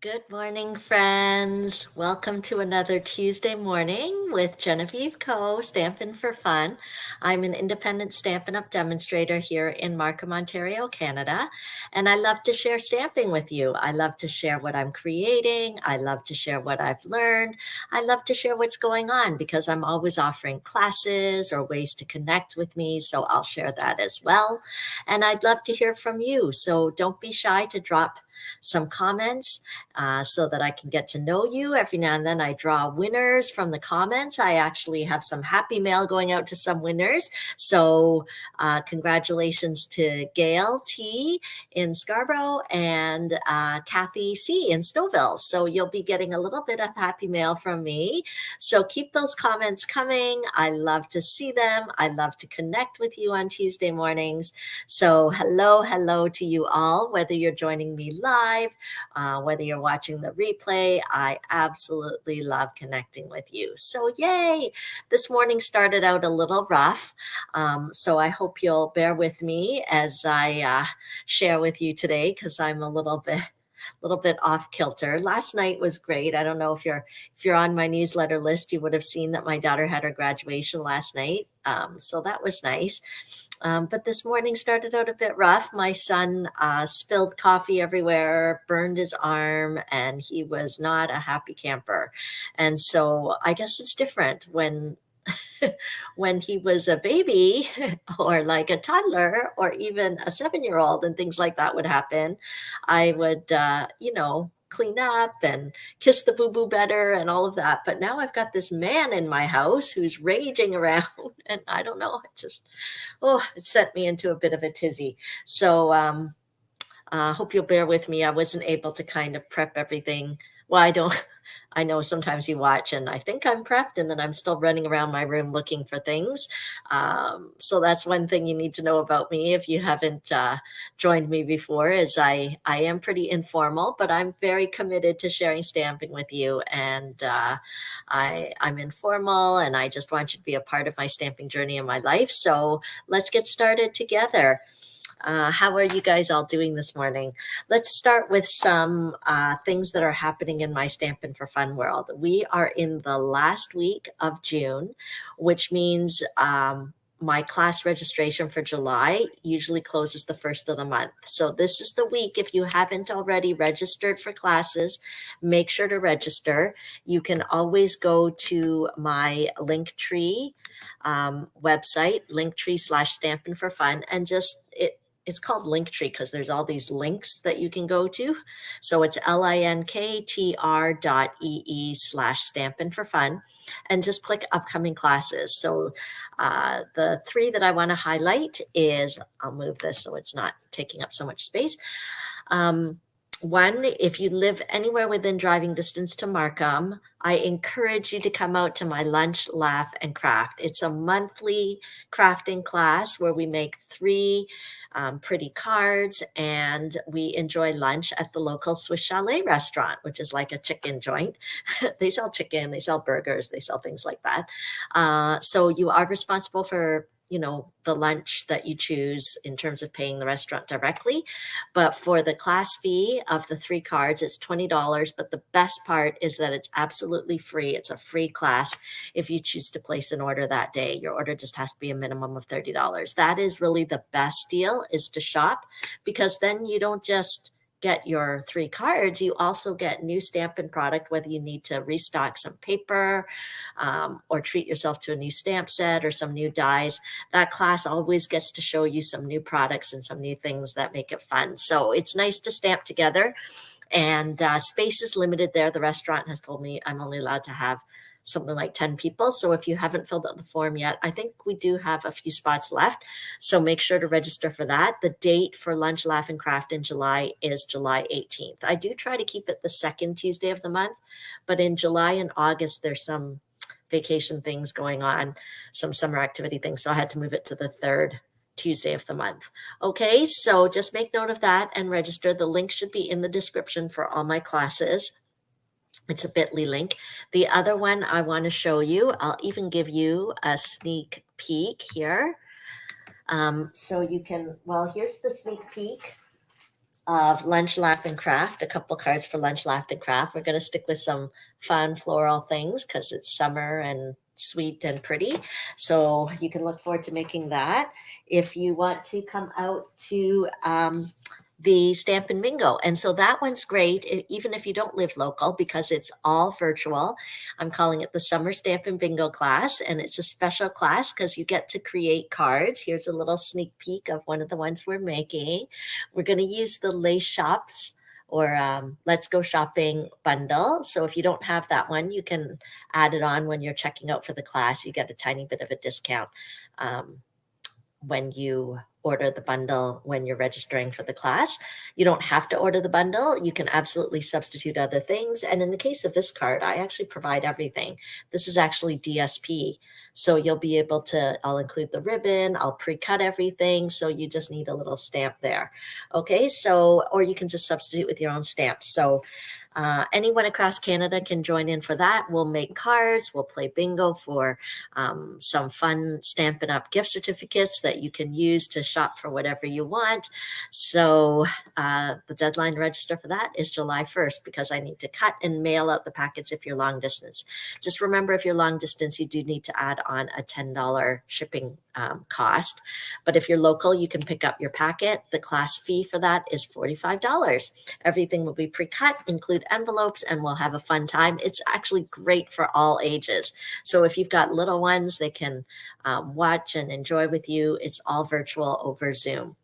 Good morning, friends. Welcome to another Tuesday morning with Genevieve Co. Stampin' for Fun. I'm an independent Stampin' Up! Demonstrator here in Markham, Ontario, Canada, and I love to share stamping with you. I love to share what I'm creating. I love to share what I've learned. I love to share what's going on because I'm always offering classes or ways to connect with me, so I'll share that as well. And I'd love to hear from you, so don't be shy to drop some comments so that I can get to know you. Every now and then I draw winners from the comments. I actually have some happy mail going out to some winners. So congratulations to Gail T in Scarborough and Kathy C in Stouffville. So you'll be getting a little bit of happy mail from me. So keep those comments coming. I love to see them. I love to connect with you on Tuesday mornings. So hello to you all, whether you're joining me live, whether you're watching the replay. I absolutely love connecting with you. So yay! This morning started out a little rough. So I hope you'll bear with me as I share with you today because I'm a little bit off kilter. Last night was great. I don't know if you're on my newsletter list, you would have seen that my daughter had her graduation last night. So that was nice. But this morning started out a bit rough. My son spilled coffee everywhere, burned his arm, and he was not a happy camper. And so I guess it's different when when he was a baby or like a toddler or even a 7-year-old and things like that would happen. I would, clean up and kiss the boo-boo better and all of that. But now I've got this man in my house who's raging around and I don't know, it sent me into a bit of a tizzy. So hope you'll bear with me. I wasn't able to kind of prep everything. Well, I know sometimes you watch and I think I'm prepped and then I'm still running around my room looking for things. So that's one thing you need to know about me if you haven't joined me before is I am pretty informal, but I'm very committed to sharing stamping with you. And I'm informal and I just want you to be a part of my stamping journey in my life. So let's get started together. How are you guys all doing this morning? Let's start with some things that are happening in my Stampin' for Fun world. We are in the last week of June, which means my class registration for July usually closes the first of the month. So this is the week. If you haven't already registered for classes, make sure to register. You can always go to my Linktree website, Linktree/Stampin4fun, and it's called Linktree because there's all these links that you can go to. So it's linktr.ee/Stampin4fun and just click upcoming classes. So the three that I want to highlight is, I'll move this so it's not taking up so much space. One, if you live anywhere within driving distance to Markham, I encourage you to come out to my Lunch, Laugh, and Craft. It's a monthly crafting class where we make 3 pretty cards and we enjoy lunch at the local Swiss Chalet restaurant, which is like a chicken joint. They sell chicken, they sell burgers, they sell things like that. So you are responsible for the lunch that you choose in terms of paying the restaurant directly. But for the class fee of the 3 cards, it's $20. But the best part is that it's absolutely free. It's a free class if you choose to place an order that day. Your order just has to be a minimum of $30. That is really the best deal, is to shop, because then you don't just get your 3 cards, you also get new Stampin' product, whether you need to restock some paper or treat yourself to a new stamp set or some new dies. That class always gets to show you some new products and some new things that make it fun. So it's nice to stamp together, and space is limited there. The restaurant has told me I'm only allowed to have something like 10 people. So if you haven't filled out the form yet, I think we do have a few spots left. So make sure to register for that. The date for Lunch, Laugh, and Craft in July is July 18th. I do try to keep it the second Tuesday of the month, but in July and August, there's some vacation things going on, some summer activity things. So I had to move it to the third Tuesday of the month. Okay, so just make note of that and register. The link should be in the description for all my classes. It's a bit.ly link. The other one I want to show you, I'll even give you a sneak peek here. So you can, well, here's the sneak peek of Lunch, Laugh, and Craft, a couple cards for Lunch, Laugh, and Craft. We're going to stick with some fun floral things because it's summer and sweet and pretty. So you can look forward to making that. If you want to come out to the Stampin' Bingo. And so that one's great, even if you don't live local, because it's all virtual. I'm calling it the Summer Stampin' Bingo class, and it's a special class because you get to create cards. Here's a little sneak peek of one of the ones we're making. We're going to use the Lace Shops or Let's Go Shopping bundle. So if you don't have that one, you can add it on when you're checking out for the class. You get a tiny bit of a discount when you order the bundle when you're registering for the class. You don't have to order the bundle. You can absolutely substitute other things. And in the case of this card, I actually provide everything. This is actually DSP. So you'll be able to, I'll include the ribbon, I'll pre-cut everything. So you just need a little stamp there. Okay, so, or you can just substitute with your own stamps. So anyone across Canada can join in for that. We'll make cards. We'll play bingo for some fun Stampin' Up! Gift certificates that you can use to shop for whatever you want. So the deadline to register for that is July 1st because I need to cut and mail out the packets if you're long distance. Just remember, if you're long distance, you do need to add on a $10 shipping cost. But if you're local, you can pick up your packet. The class fee for that is $45. Everything will be pre-cut, include envelopes, and we'll have a fun time. It's actually great for all ages. So if you've got little ones, they can watch and enjoy with you. It's all virtual over Zoom.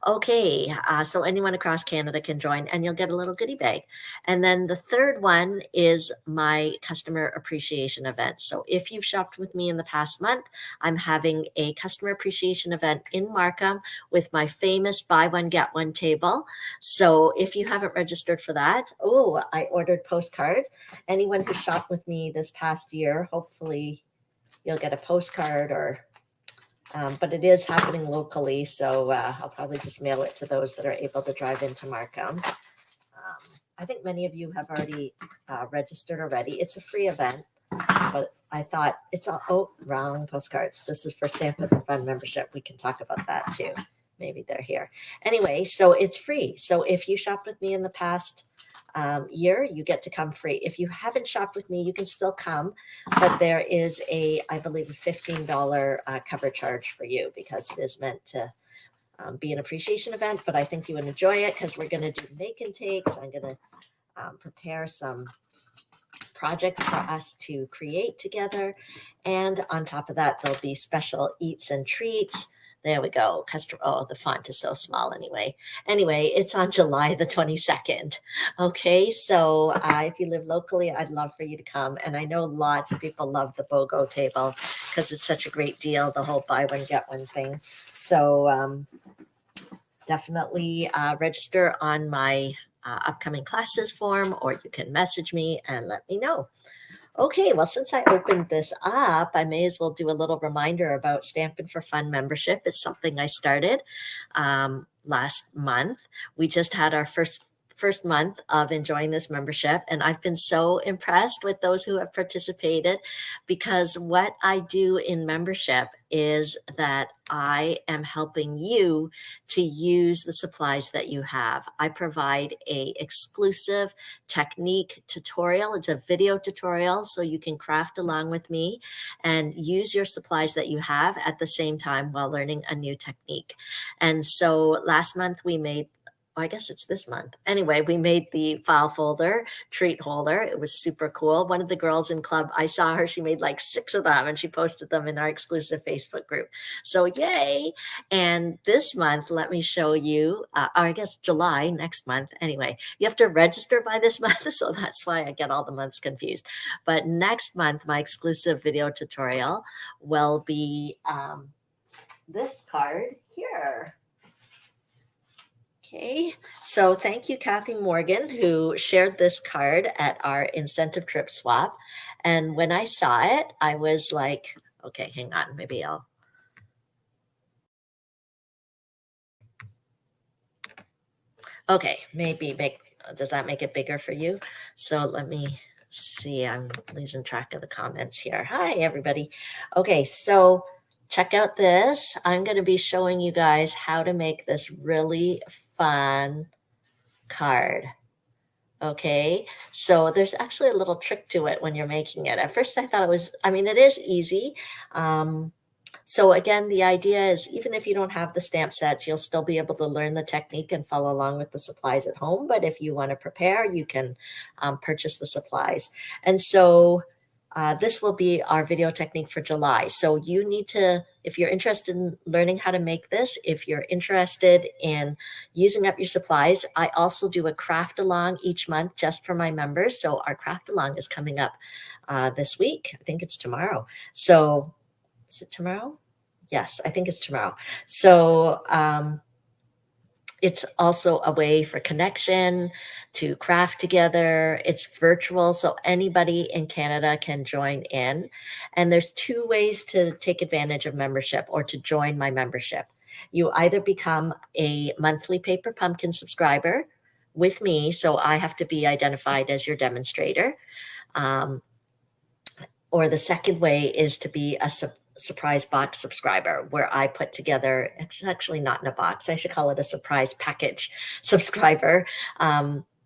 Okay, so anyone across Canada can join and you'll get a little goodie bag. And then the third one is my customer appreciation event. So if you've shopped with me in the past month, I'm having a customer appreciation event in Markham with my famous buy one, get one table. So if you haven't registered for that, oh, I ordered postcards. Anyone who shopped with me this past year, hopefully you'll get a postcard or but it is happening locally, so I'll probably just mail it to those that are able to drive into Markham. I think many of you have already registered already. It's a free event, but I thought it's wrong postcards. This is for Stampin4fun membership. We can talk about that too. Maybe they're here. Anyway, so it's free. So if you shopped with me in the past year, you get to come free. If you haven't shopped with me, you can still come, but there is I believe, a $15 cover charge for you because it is meant to be an appreciation event, but I think you would enjoy it because we're going to do make and takes. I'm going to prepare some projects for us to create together. And on top of that, there'll be special eats and treats. There we go. Oh, the font is so small anyway. Anyway, it's on July the 22nd. Okay, so if you live locally, I'd love for you to come. And I know lots of people love the BOGO table because it's such a great deal, the whole buy one, get one thing. So definitely register on my upcoming classes form, or you can message me and let me know. Okay, well, since I opened this up, I may as well do a little reminder about Stampin4fun membership. It's something I started last month. We just had our first month of enjoying this membership, and I've been so impressed with those who have participated because what I do in membership is that I am helping you to use the supplies that you have. I provide a exclusive technique tutorial. It's a video tutorial, so you can craft along with me and use your supplies that you have at the same time while learning a new technique. And so last month we made, I guess it's this month. Anyway, we made the file folder treat holder. It was super cool. One of the girls in club, I saw her, she made like 6 of them and she posted them in our exclusive Facebook group. So yay. And this month, let me show you, or I guess July, next month. Anyway, you have to register by this month. So that's why I get all the months confused. But next month, my exclusive video tutorial will be this card here. Okay, so thank you, Kathy Morgan, who shared this card at our incentive trip swap. And when I saw it, I was like, okay, hang on, maybe I'll. Okay, maybe does that make it bigger for you? So let me see, I'm losing track of the comments here. Hi, everybody. Okay, so check out this. I'm going to be showing you guys how to make this really fun card. Okay, so there's actually a little trick to it when you're making it. At first I thought it was, I mean, it is easy. So again, the idea is even if you don't have the stamp sets, you'll still be able to learn the technique and follow along with the supplies at home. But if you want to prepare, you can purchase the supplies. And so this will be our video technique for July. So you need to, if you're interested in learning how to make this, if you're interested in using up your supplies, I also do a craft along each month just for my members. So our craft along is coming up this week. I think it's tomorrow. So is it tomorrow? Yes, I think it's tomorrow. So it's also a way for connection, to craft together. It's virtual, so anybody in Canada can join in. And there's two ways to take advantage of membership or to join my membership. You either become a monthly Paper Pumpkin subscriber with me, so I have to be identified as your demonstrator. Or the second way is to be a surprise box subscriber, where I put together, actually not in a box, I should call it a surprise package subscriber.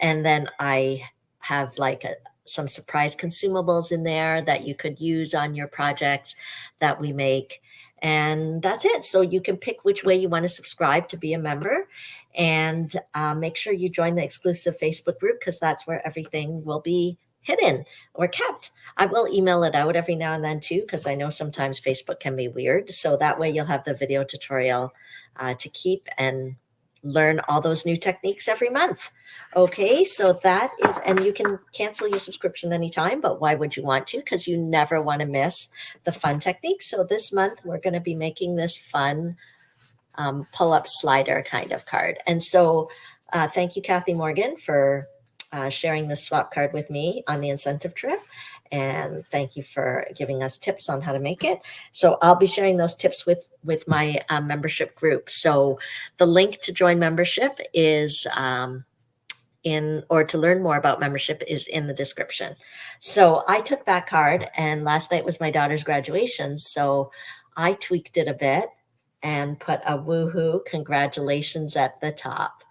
And then I have like some surprise consumables in there that you could use on your projects that we make. And that's it. So you can pick which way you want to subscribe to be a member, and make sure you join the exclusive Facebook group, because that's where everything will be hidden or kept. I will email it out every now and then too, because I know sometimes Facebook can be weird. So that way you'll have the video tutorial to keep and learn all those new techniques every month. Okay, so that is, and you can cancel your subscription anytime, but why would you want to? Because you never want to miss the fun techniques. So this month we're going to be making this fun pull-up slider kind of card. And so thank you, Kathy Morgan, for sharing this swap card with me on the incentive trip. And thank you for giving us tips on how to make it. So I'll be sharing those tips with my membership group. So the link to join membership is or to learn more about membership is in the description. So I took that card, and last night was my daughter's graduation. So I tweaked it a bit and put a woohoo congratulations at the top.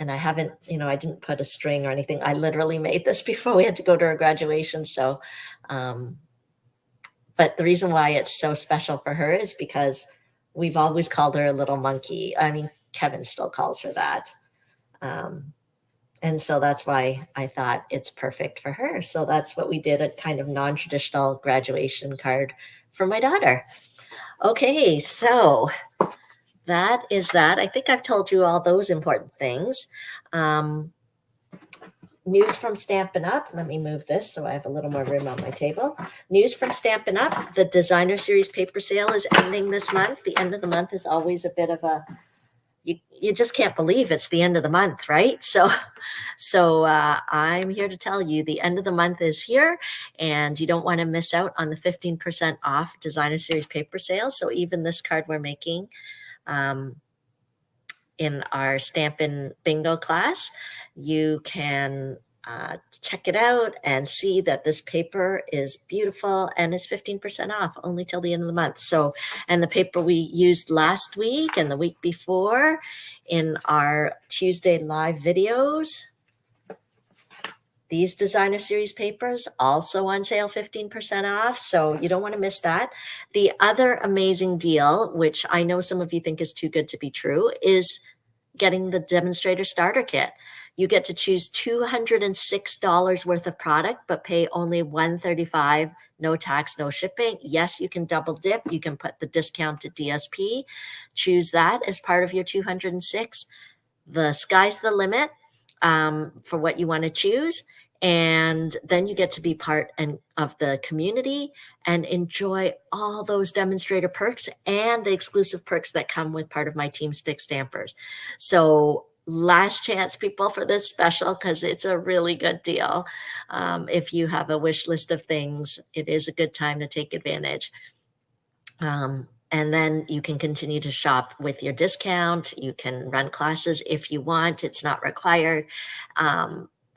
And I haven't, I didn't put a string or anything. I literally made this before we had to go to her graduation. So, but the reason why it's so special for her is because we've always called her a little monkey. I mean, Kevin still calls her that. And so that's why I thought it's perfect for her. So that's what we did, a kind of non-traditional graduation card for my daughter. Okay, so that is that. I think I've told you all those important things. News from Stampin' Up. Let me move this so I have a little more room on my table. News from Stampin' Up. The designer series paper sale is ending this month. The end of the month is always a bit of a, you just can't believe it's the end of the month, right? So I'm here to tell you the end of the month is here, and you don't want to miss out on the 15% off designer series paper sale. So even this card we're making in our Stampin' Bingo class, you can check it out and see that this paper is beautiful, and it's 15% off only till the end of the month. So, and the paper we used last week and the week before in our Tuesday live videos, these designer series papers also on sale, 15% off. So you don't want to miss that. The other amazing deal, which I know some of you think is too good to be true, is getting the demonstrator starter kit. You get to choose $206 worth of product, but pay only $135, no tax, no shipping. Yes, you can double dip. You can put the discounted DSP. Choose that as part of your $206. The sky's the limit for what you want to choose. And then you get to be part of the community and enjoy all those demonstrator perks and the exclusive perks that come with part of my Team Stick Stampers. So last chance, people, for this special, because it's a really good deal. If you have a wish list of things, it is a good time to take advantage. And then you can continue to shop with your discount. You can run classes if you want. It's not required.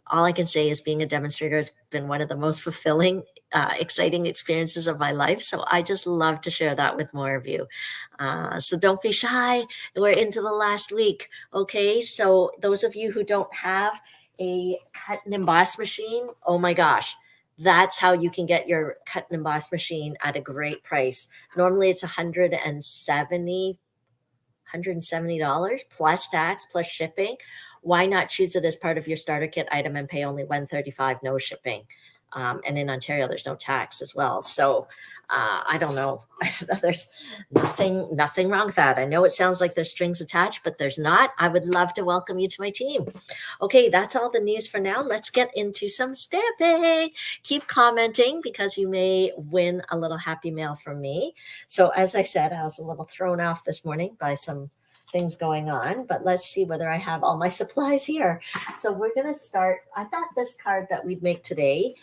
All I can say is being a demonstrator has been one of the most fulfilling exciting experiences of my life. So I just love to share that with more of you. So don't be shy. We're into the last week. Okay. So those of you who don't have a cut and emboss machine, oh my gosh, that's how you can get your cut and emboss machine at a great price. Normally it's $170 plus tax plus shipping. Why not choose it as part of your starter kit item and pay only $135, no shipping? And in Ontario, there's no tax as well. So I don't know. There's nothing wrong with that. I know it sounds like there's strings attached, but there's not. I would love to welcome you to my team. Okay, that's all the news for now. Let's get into some stamping. Keep commenting because you may win a little happy mail from me. So as I said, I was a little thrown off this morning by some things going on, but let's see whether I have all my supplies here. So we're going to start. I thought this card that we'd make today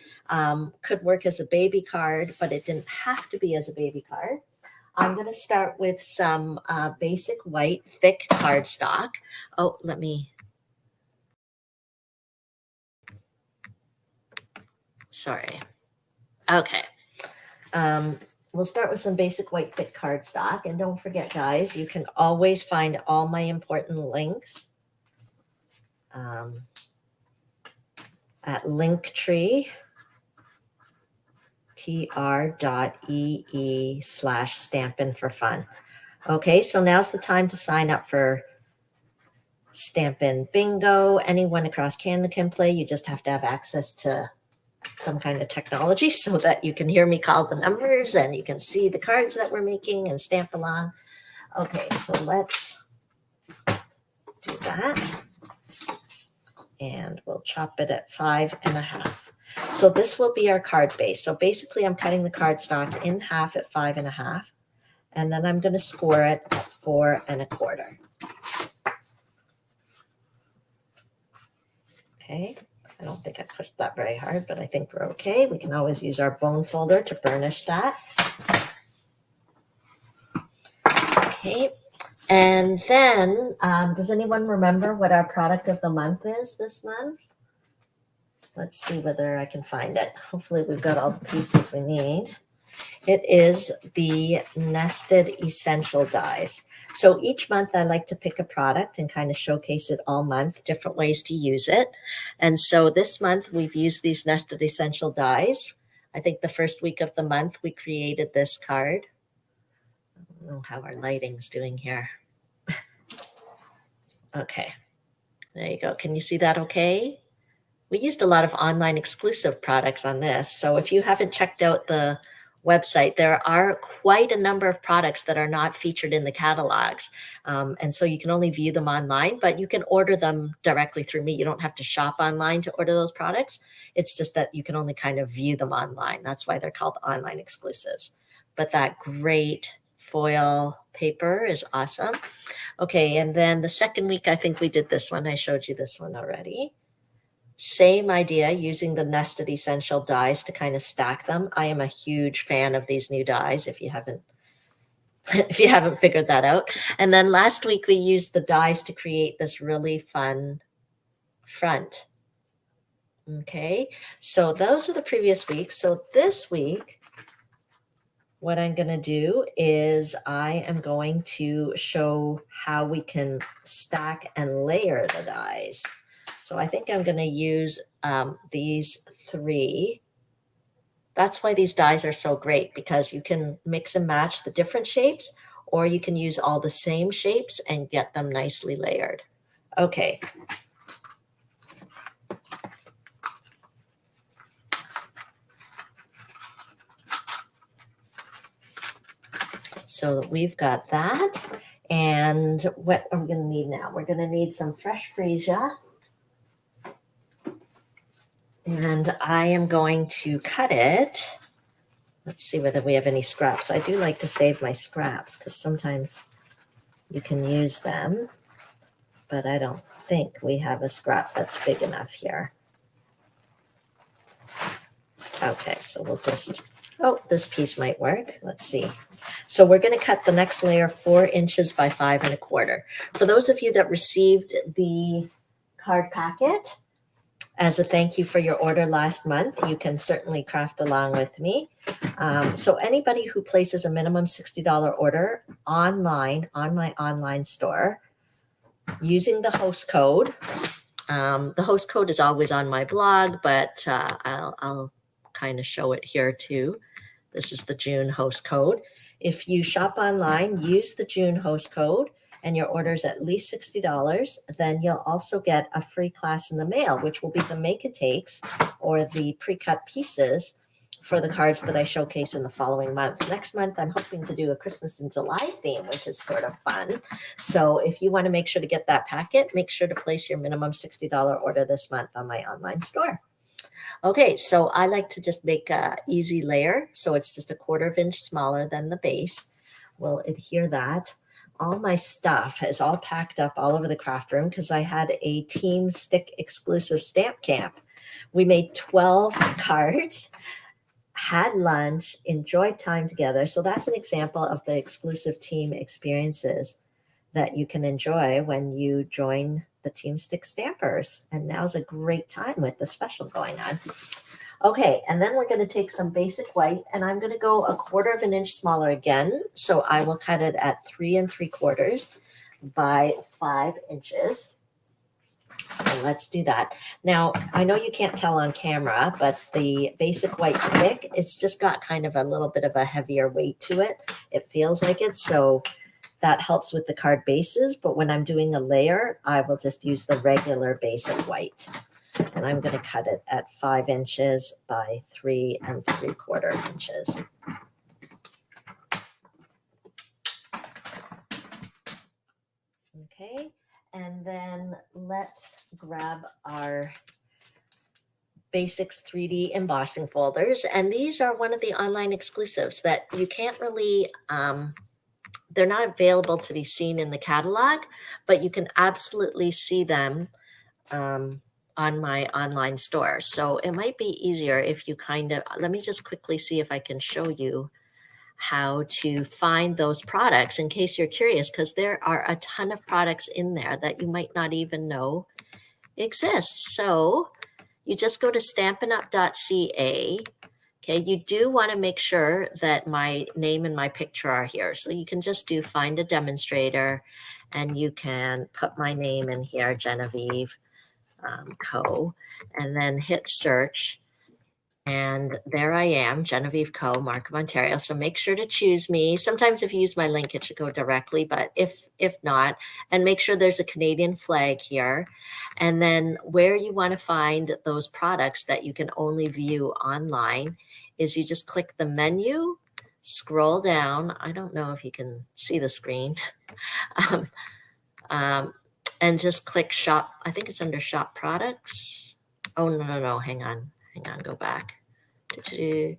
could work as a baby card, but it didn't have to be as a baby card. I'm going to start with some basic white thick cardstock. Oh, sorry. Okay. We'll start with some basic white thick cardstock. And don't forget, guys, you can always find all my important links at Linktree, tr.ee/Stampin4fun. Okay, so now's the time to sign up for Stampin' Bingo. Anyone across Canada can play. You just have to have access to some kind of technology so that you can hear me call the numbers and you can see the cards that we're making and stamp along. Okay, so let's do that. And we'll chop it at 5.5. So this will be our card base. So basically I'm cutting the cardstock in half at 5.5. And then I'm going to score it at 4.25. Okay. I don't think I pushed that very hard, but I think we're okay. We can always use our bone folder to burnish that. Okay. And then, does anyone remember what our product of the month is this month? Let's see whether I can find it. Hopefully we've got all the pieces we need. It is the nested essential dies. So each month I like to pick a product and kind of showcase it all month, different ways to use it. And so this month we've used these nested essential dies. I think the first week of the month we created this card. I don't know how our lighting's doing here. Okay, there you go. Can you see that okay? We used a lot of online exclusive products on this. So if you haven't checked out the website, there are quite a number of products that are not featured in the catalogs. And so you can only view them online, but you can order them directly through me. You don't have to shop online to order those products. It's just that you can only kind of view them online. That's why they're called online exclusives. But that great foil paper is awesome. Okay, and then the second week, I think we did this one. I showed you this one already. Same idea, using the nested essential dies to kind of stack them. I am a huge fan of these new dies, if you haven't figured that out. And then last week we used the dies to create this really fun front. Okay, so those are the previous weeks. So this week, what I'm going to do is I am going to show how we can stack and layer the dies. So I think I'm going to use these 3. That's why these dies are so great, because you can mix and match the different shapes, or you can use all the same shapes and get them nicely layered. Okay. So we've got that. And what are we going to need now? We're going to need some fresh freesia. And I am going to cut it. Let's see whether we have any scraps. I do like to save my scraps because sometimes you can use them, but I don't think we have a scrap that's big enough here. Okay, so we'll just, oh, this piece might work. Let's see. So we're going to cut the next layer 4 inches by 5.25. For those of you that received the card packet, As a thank you for your order last month, you can certainly craft along with me. So anybody who places a minimum $60 order online on my online store using the host code, the host code is always on my blog, but I'll kind of show it here too. This is the June host code. If you shop online, use the June host code, and your order is at least $60, then you'll also get a free class in the mail, which will be the make and takes or the pre-cut pieces for the cards that I showcase in the following month. Next month, I'm hoping to do a Christmas in July theme, which is sort of fun. So if you want to make sure to get that packet, make sure to place your minimum $60 order this month on my online store. Okay, so I like to just make a easy layer. So it's just a 1/4 inch smaller than the base. We'll adhere that. All my stuff is all packed up all over the craft room because I had a Team Stick exclusive stamp camp. We made 12 cards, had lunch, enjoyed time together. So that's an example of the exclusive team experiences that you can enjoy when you join the Team Stick Stampers. And now's a great time with the special going on. Okay, and then we're going to take some basic white, and I'm going to go a 1/4 inch smaller again. So I will cut it at 3 3/4 by 5 inches. So let's do that. Now, I know you can't tell on camera, but the basic white thick, it's just got kind of a little bit of a heavier weight to it. It feels like it, so that helps with the card bases. But when I'm doing a layer, I will just use the regular basic white. And I'm going to cut it at 5 inches by 3 3/4 inches. Okay, and then let's grab our Basics 3D embossing folders. And these are one of the online exclusives that you can't really, they're not available to be seen in the catalog, but you can absolutely see them on my online store. So it might be easier if you kind of, let me just quickly see if I can show you how to find those products in case you're curious, because there are a ton of products in there that you might not even know exist. So you just go to stampinup.ca. Okay, you do want to make sure that my name and my picture are here. So you can just do find a demonstrator and you can put my name in here, Genevieve Co, and then hit search. And there I am, Genevieve Co, Markham, Ontario. So make sure to choose me. Sometimes if you use my link, it should go directly, but if not, and make sure there's a Canadian flag here. And then where you want to find those products that you can only view online is you just click the menu, scroll down. I don't know if you can see the screen. And just click shop. I think it's under shop products. Oh, no. Hang on. Go back. Okay.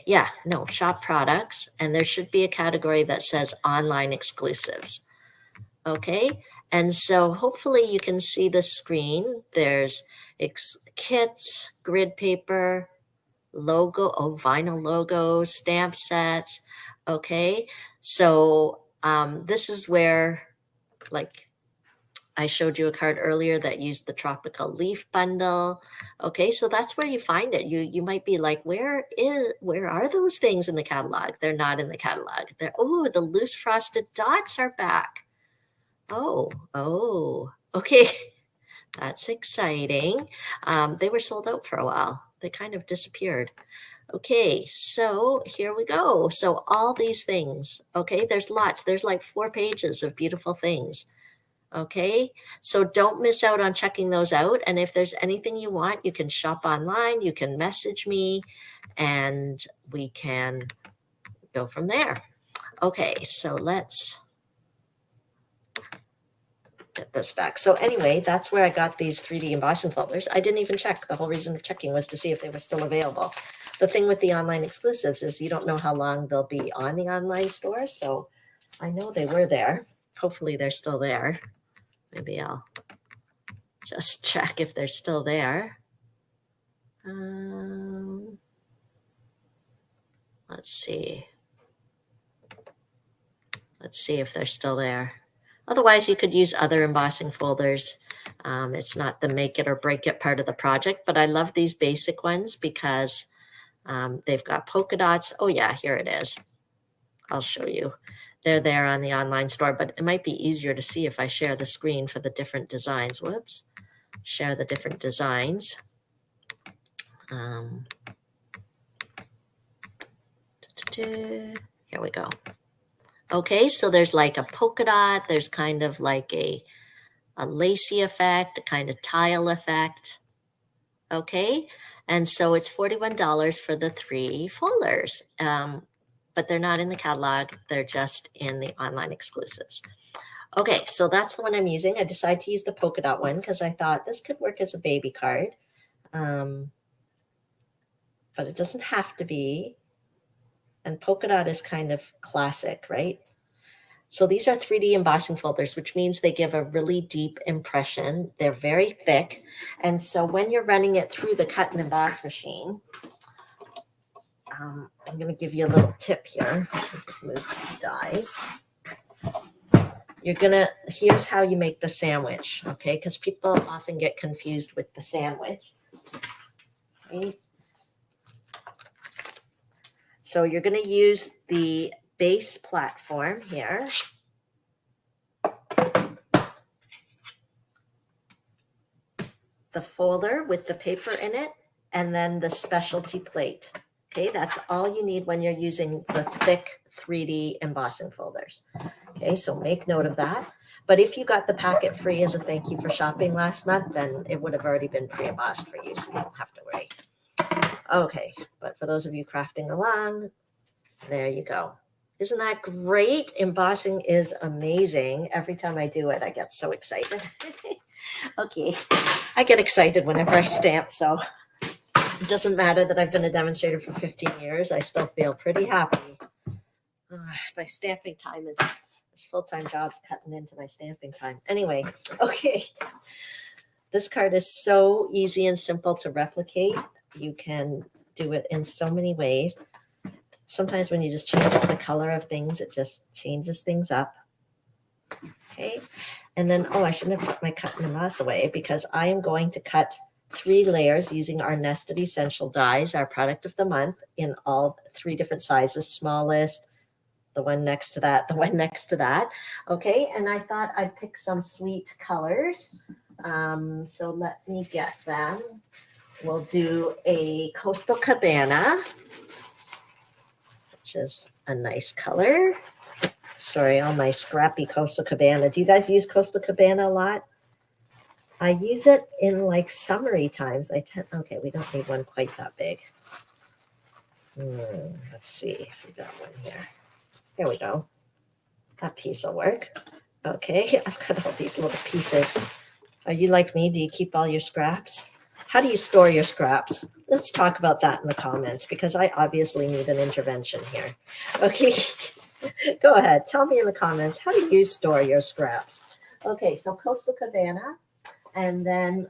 Yeah. No, shop products. And there should be a category that says online exclusives. Okay. And so hopefully you can see the screen. There's kits, grid paper, logo, vinyl logos, stamp sets. Okay. So this is where, like, I showed you a card earlier that used the tropical leaf bundle. Okay, so that's where you find it. You might be like, where are those things in the catalog? They're not in the catalog. The loose frosted dots are back. Okay. That's exciting. They were sold out for a while. They kind of disappeared. Okay, so here we go. So all these things, okay, there's lots. There's like 4 pages of beautiful things. Okay, so don't miss out on checking those out. And if there's anything you want, you can shop online, you can message me, and we can go from there. Okay, so let's get this back. So anyway, that's where I got these 3D embossing folders. I didn't even check. The whole reason of checking was to see if they were still available. The thing with the online exclusives is you don't know how long they'll be on the online store. So I know they were there. Hopefully they're still there. Maybe I'll just check if they're still there. Let's see. Let's see if they're still there. Otherwise, you could use other embossing folders It's not the make it or break it part of the project, but I love these basic ones because they've got polka dots. Oh yeah, here it is. I'll show you. They're there on the online store, but it might be easier to see if I share the screen for the different designs. Whoops. Share the different designs. Here we go. Okay, so there's like a polka dot. There's kind of like a lacy effect, a kind of tile effect. Okay, and so it's $41 for the 3 folders. But they're not in the catalog. They're just in the online exclusives. Okay, so that's the one I'm using. I decided to use the polka dot one because I thought this could work as a baby card. But it doesn't have to be. And polka dot is kind of classic, right? So these are 3D embossing folders, which means they give a really deep impression. They're very thick. And so when you're running it through the cut and emboss machine, I'm going to give you a little tip here. Just move these dies. Here's how you make the sandwich, okay? Because people often get confused with the sandwich. Okay. So you're going to use the base platform here. The folder with the paper in it, and then the specialty plate. Okay, that's all you need when you're using the thick 3D embossing folders. Okay, so make note of that. But if you got the packet free as a thank you for shopping last month, then it would have already been pre-embossed for you, so you don't have to worry. Okay, but for those of you crafting along, there you go. Isn't that great? Embossing is amazing. Every time I do it, I get so excited. Okay, I get excited whenever I stamp, so it doesn't matter that I've been a demonstrator for 15 years. I still feel pretty happy. My stamping time is this full-time job's cutting into my stamping time. Anyway, okay. This card is so easy and simple to replicate. You can do it in so many ways. Sometimes when you just change up the color of things, it just changes things up. Okay. And then, I shouldn't have put my cut and emboss away because I am going to cut 3 layers using our Nested Essential dies, our product of the month, in all 3 different sizes, smallest, the one next to that, the one next to that. Okay, and I thought I'd pick some sweet colors. So let me get them. We'll do a Coastal Cabana, which is a nice color. Sorry, all my scrappy Coastal Cabana. Do you guys use Coastal Cabana a lot? I use it in like summery times. Okay, we don't need one quite that big. Let's see if we got one here. Here we go. That piece will work. Okay, I've got all these little pieces. Are you like me? Do you keep all your scraps? How do you store your scraps? Let's talk about that in the comments because I obviously need an intervention here. Okay, go ahead. Tell me in the comments, how do you store your scraps? Okay, so Coastal Cabana. And then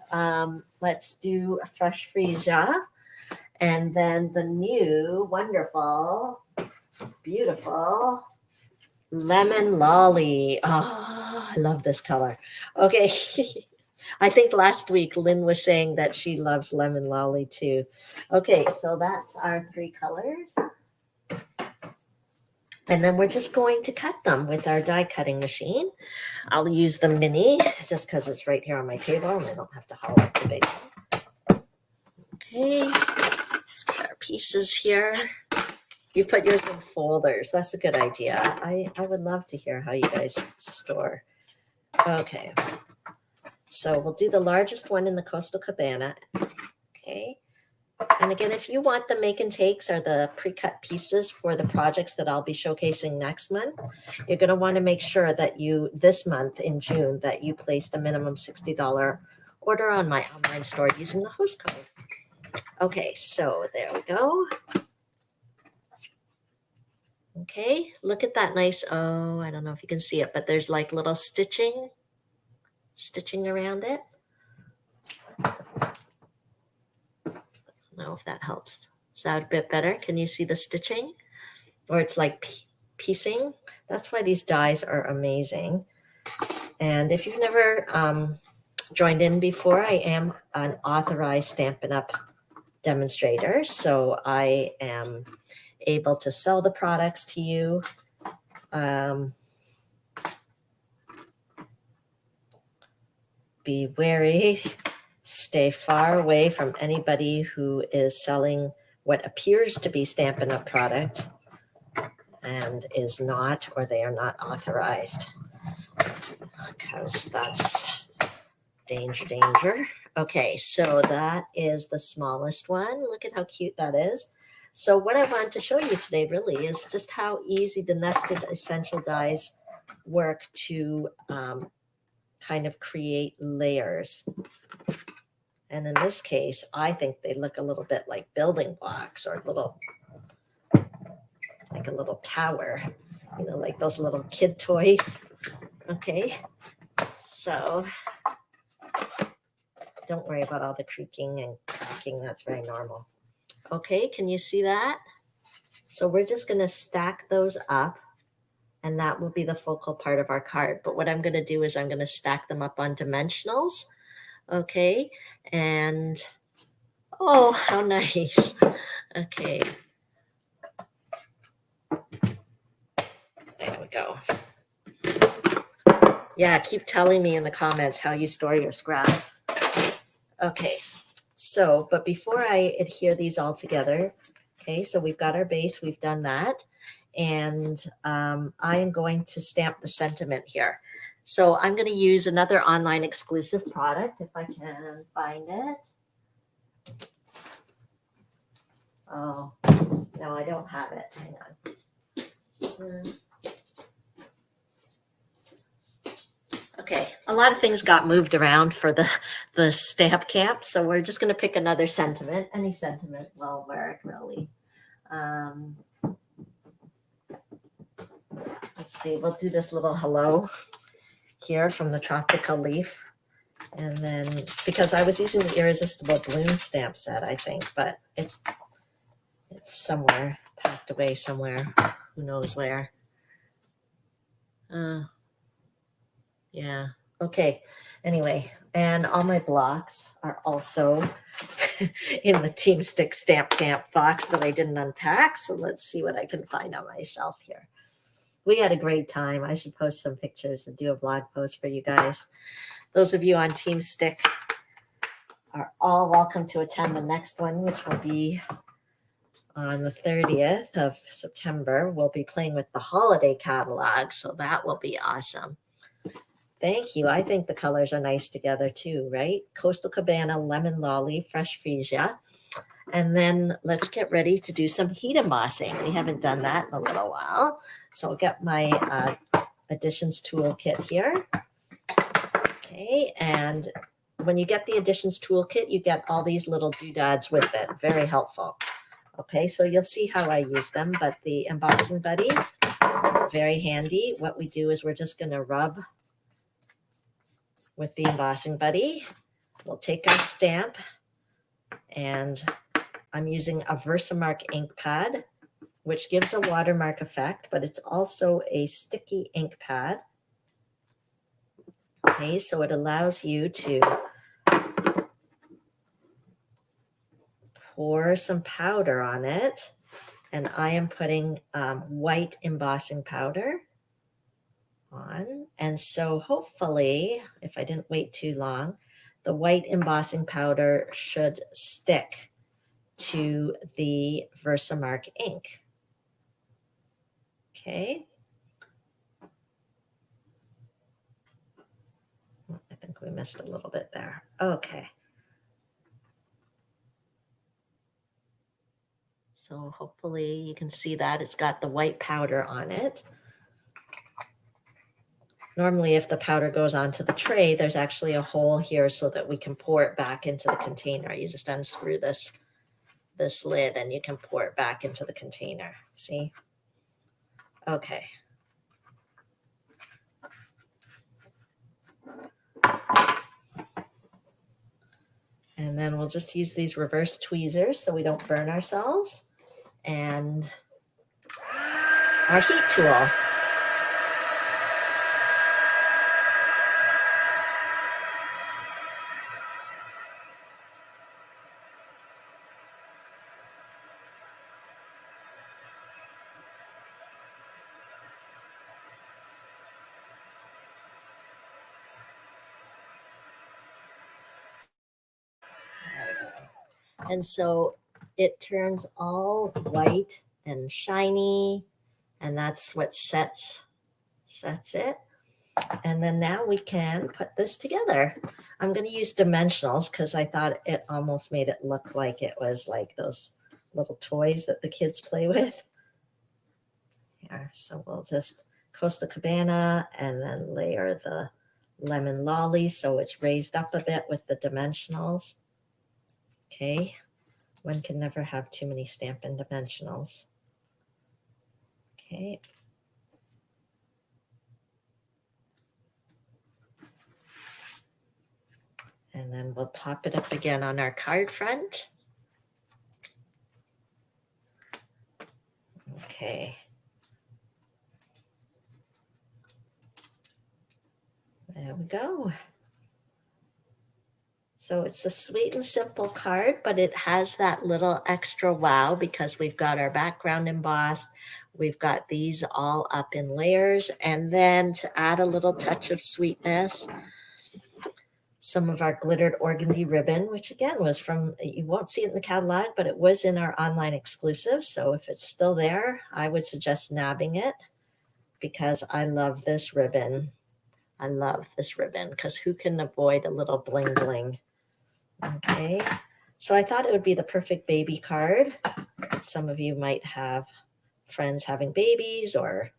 let's do a Fresh Freesia. And then the new, wonderful, beautiful Lemon Lolly. Oh, I love this color. Okay. I think last week Lynn was saying that she loves Lemon Lolly too. Okay, so that's our 3 colors. And then we're just going to cut them with our die cutting machine. I'll use the mini just because it's right here on my table and I don't have to haul up the big one. Okay, let's get our pieces here. You put yours in folders. That's a good idea. I would love to hear how you guys store. Okay, so we'll do the largest one in the Coastal Cabana. Okay. And again, if you want the make and takes or the pre-cut pieces for the projects that I'll be showcasing next month, you're going to want to make sure that this month in June, that you placed a minimum $60 order on my online store using the host code. Okay, so there we go. Okay, look at that nice, I don't know if you can see it, but there's like little stitching around it. I don't know if that helps. Is that a bit better? Can you see the stitching? Or it's like piecing. That's why these dies are amazing. And if you've never joined in before, I am an authorized Stampin' Up! Demonstrator, so I am able to sell the products to you. Be wary, stay far away from anybody who is selling what appears to be Stampin' Up! Product and is not, or they are not authorized, because that's danger, danger. Okay, so that is the smallest one. Look at how cute that is. So what I wanted to show you today really is just how easy the nested essential dies work to kind of create layers. And in this case, I think they look a little bit like building blocks, or like a little tower, you know, like those little kid toys. Okay, so don't worry about all the creaking and cracking. That's very normal. Okay, can you see that? So we're just going to stack those up, and that will be the focal part of our card. But what I'm going to do is I'm going to stack them up on dimensionals. Okay, and oh, how nice. Okay, there we go. Yeah, keep telling me in the comments how you store your scraps. Okay, so, but before I adhere these all together, okay, so we've got our base, we've done that, and I am going to stamp the sentiment here. So I'm going to use another online exclusive product, if I can find it. Oh, no, I don't have it. Hang on. Okay, a lot of things got moved around for the stamp camp, so we're just going to pick another sentiment. Any sentiment will work, really. Let's see, we'll do this little hello here from the tropical leaf. And then, because I was using the Irresistible Bloom stamp set, I think, but it's somewhere, packed away somewhere, who knows where. Yeah, okay, anyway, and all my blocks are also in the Team Stick Stamp Camp box that I didn't unpack, so let's see what I can find on my shelf here. We had a great time. I should post some pictures and do a blog post for you guys. Those of you on Team Stick are all welcome to attend the next one, which will be on the 30th of September. We'll be playing with the holiday catalog, so that will be awesome. Thank you. I think the colors are nice together too, right? Coastal Cabana, Lemon Lolly, Fresh Freesia. And then let's get ready to do some heat embossing. We haven't done that in a little while. So I'll get my additions toolkit here. Okay, and when you get the additions toolkit, you get all these little doodads with it. Very helpful. Okay, so you'll see how I use them, but the embossing buddy, very handy. What we do is we're just going to rub with the embossing buddy. We'll take our stamp, and I'm using a Versamark ink pad, which gives a watermark effect, but it's also a sticky ink pad. Okay, so it allows you to pour some powder on it, and I am putting white embossing powder on. And so hopefully, if I didn't wait too long, the white embossing powder should stick to the Versamark ink. Okay. I think we missed a little bit there. Okay. So hopefully you can see that it's got the white powder on it. Normally, if the powder goes onto the tray, there's actually a hole here so that we can pour it back into the container. You just unscrew this lid and you can pour it back into the container. See? Okay. And then we'll just use these reverse tweezers so we don't burn ourselves. And our heat tool. And so it turns all white and shiny, and that's what sets it. And then now we can put this together. I'm going to use dimensionals because I thought it almost made it look like it was like those little toys that the kids play with. Here, so we'll just Costa Cabana and then layer the lemon lolly so it's raised up a bit with the dimensionals. Okay, one can never have too many Stampin' dimensionals. Okay. And then we'll pop it up again on our card front. Okay. There we go. So it's a sweet and simple card, but it has that little extra wow because we've got our background embossed. We've got these all up in layers. And then to add a little touch of sweetness, some of our glittered organdy ribbon, which again was from, you won't see it in the catalog, but it was in our online exclusive. So if it's still there, I would suggest nabbing it because I love this ribbon. I love this ribbon because who can avoid a little bling bling? Okay, so I thought it would be the perfect baby card. Some of you might have friends having babies or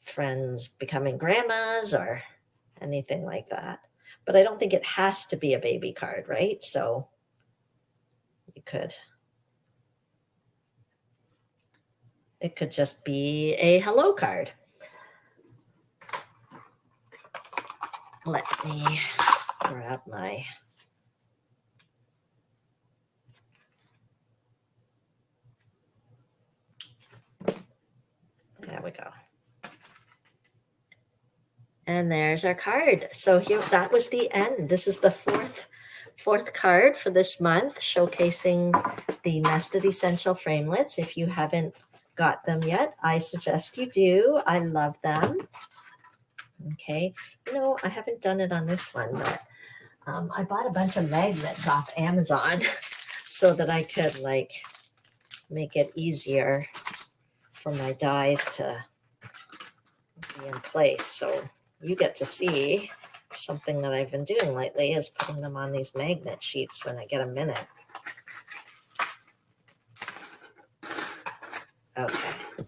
friends becoming grandmas or anything like that. But I don't think it has to be a baby card, right? So you could, it could just be a hello card. Let me grab my, there we go. And there's our card. So here, that was the end. This is the fourth card for this month, showcasing the Nested Essential Framelits. If you haven't got them yet, I suggest you do. I love them. Okay, you know, I haven't done it on this one, but I bought a bunch of magnets off Amazon so that I could like make it easier for my dies to be in place. So you get to see something that I've been doing lately is putting them on these magnet sheets when I get a minute. Okay,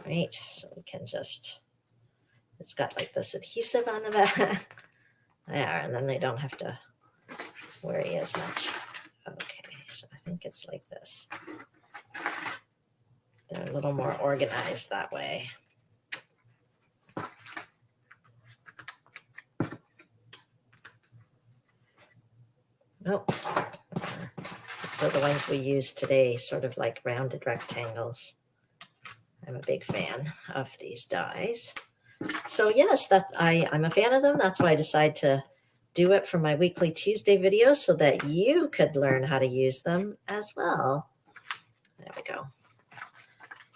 right, so we can just, it's got like this adhesive on the back. There, and then they don't have to worry as much. Okay, so I think it's like this. They're a little more organized that way. Oh, so the ones we use today, sort of like rounded rectangles. I'm a big fan of these dies. So yes, I'm a fan of them. That's why I decided to do it for my weekly Tuesday video so that you could learn how to use them as well. There we go.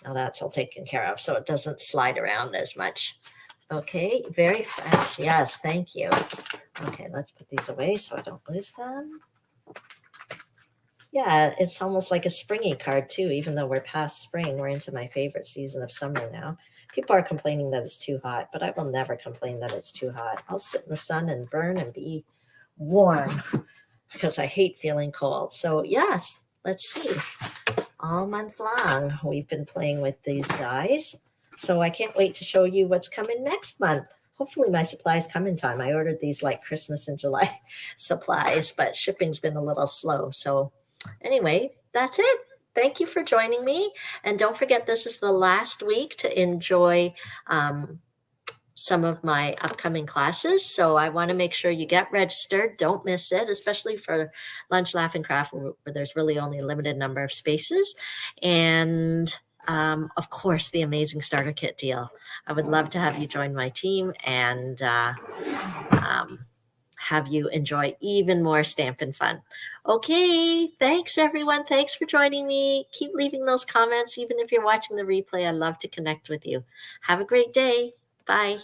Now that's all taken care of so it doesn't slide around as much. Okay, very fresh. Yes, thank you. Okay, let's put these away so I don't lose them. Yeah, it's almost like a springy card too, even though we're past spring. We're into my favorite season of summer now. People are complaining that it's too hot, but I will never complain that it's too hot. I'll sit in the sun and burn and be warm because I hate feeling cold. So yes, let's see. All month long, we've been playing with these dies. So I can't wait to show you what's coming next month. Hopefully my supplies come in time. I ordered these like Christmas and July supplies, but shipping's been a little slow. So anyway, that's it. Thank you for joining me. And don't forget, this is the last week to enjoy some of my upcoming classes. So I want to make sure you get registered. Don't miss it, especially for Lunch, Laugh, and Craft, where there's really only a limited number of spaces. And of course, the amazing starter kit deal. I would love to have you join my team and have you enjoy even more Stampin' Fun. Okay, thanks everyone. Thanks for joining me. Keep leaving those comments, even if you're watching the replay. I love to connect with you. Have a great day. Bye.